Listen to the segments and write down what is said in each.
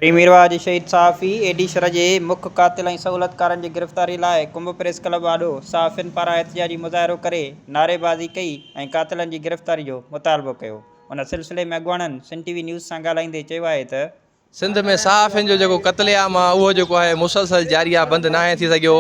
मीरवाज शहीद सहाफ़ी एडीशर जे मुख्य कातिल ऐं सहूलतकारनि जी गिरफ़्तारी लाइ कुंभ प्रेस क्लब आॾो सहाफ़ियुनि पारां एहतिजाजी मुज़ाहिरो करे नारेबाज़ी कई ऐं कातिलनि जी गिरफ़्तारी जो मुतालबो कयो। उन सिलसिले में अॻुवाणनि सिंध टीवी न्यूज़ सां ॻाल्हाईंदे चयो आहे त सिंध में सहाफ़ियुनि जो जेको क़त्लेआम आहे उहो जेको आहे मुसलसल जारी आहे, बंदि नाहे थी सघियो।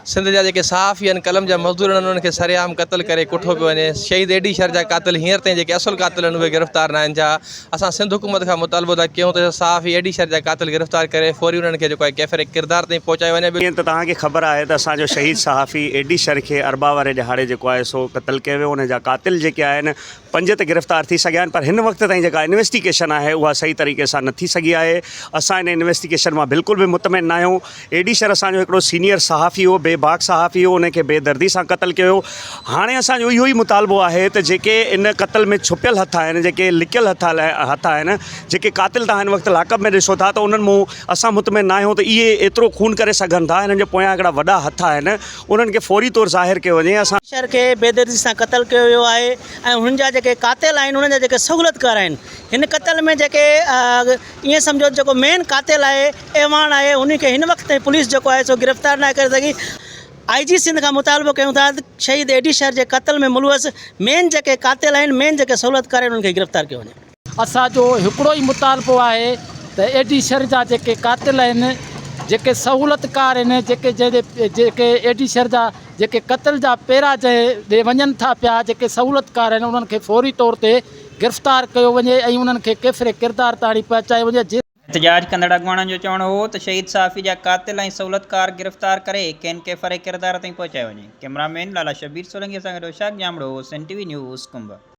सिंध जा जेके सहाफ़ी आहिनि, कलम जा मज़दूर आहिनि, उन्हनि खे सरेआम क़त्ल करे कुठो पियो वञे। शहीद एडीशर जा कातिल हींअर ताईं जेके असुल कातिल आहिनि उहे गिरफ़्तार न आहिनि। छा असां सिंध हुकूमत खां मुतालबो था कयूं त सहाफ़ी एडीशर जा कातिल गिरफ़्तार करे फौरी उन्हनि खे जेको आहे कैफ़रे किरदार ताईं पहुचाए वञे। जीअं त तव्हांखे ख़बर आहे त असांजो शहीद सहाफ़ी एडीशर खे अरबा वारे ॾिहाड़े जेको आहे सो क़त्ल कयो वियो। उन जा कातिल जेके आहिनि 5 ते गिरफ़्तार थी सघिया आहिनि, पर हिन वक़्त ताईं जेका इन्वेस्टिगेशन आहे उहा सही तरीक़े सां न थी सघी आहे। असां इन इन्वेस्टिगेशन मां बिल्कुल भी मुतमिन न आहियूं। एडीशर असांजो हिकिड़ो सीनियर सहाफ़ी हो, बेबाक सहाफ़ी हो, उनखे बेदर्दी सां क़त्ल कयो। हाणे असांजो इहो ई मुतालबो आहे त जेके इन क़त्ल में छुपियल हथ आहिनि, जेके लिकियल हथ आहिनि, जेके कातिल तव्हां हिन वक़्तु लाकअप में ॾिसो था त उन्हनि मूं असां मुतमिन न आहियूं त इहे एतिरो खून करे सघनि था। हिननि जे पोयां हिकिड़ा वॾा हथ आहिनि, उन्हनि खे फौरी तौरु ज़ाहिर कयो वञे। असां शहर खे बेदर्दी सां क़त्ल कयो वियो आहे ऐं हुननि जा जेके कातिल आहिनि, उन्हनि जा जेके सहूलतकार आहिनि, हिन क़त्ल में जेके ईअं सम्झो जेको मेन कातिल आहे एवान आहे, उन खे हिन वक़्तु ताईं पुलिस जेको आहे सो गिरफ़्तार न करे सघी। IG सिंध खां मुतालबो कयूं था त शहीद एडीशर जे क़त्ल में मुलवस मेन जेके कातिल आहिनि, मेन जेके सहूलतकार आहिनि, उन्हनि खे गिरफ़्तार कयो वञे। असांजो हिकिड़ो ई मुतालबो आहे त एडीशर जा जेके कातिल आहिनि, जेके सहूलतकार आहिनि, जेके एडीशर जा जेके क़त्ल जा पेरा ॾे वञनि था पिया, जेके सहूलतकार आहिनि, उन्हनि खे फौरी तौर ते गिरफ़्तार कयो वञे ऐं उन्हनि खे कैफ़रे किरदार ताईं पहुचाए वञे। एहतिजाज कंदड़ अॻुवाणनि जो चवणो हो त शहीद सहाफ़ी जा कातिल ऐं सहूलतकार गिरफ़्तार करे खेनि कैफ़रे किरदार ताईं पहुचाए वञे। कैमरामैन लाला शबीर सोलंकीअ सां गॾु इशाक जामड़ो, सिंध टीवी न्यूज़ कुंभ।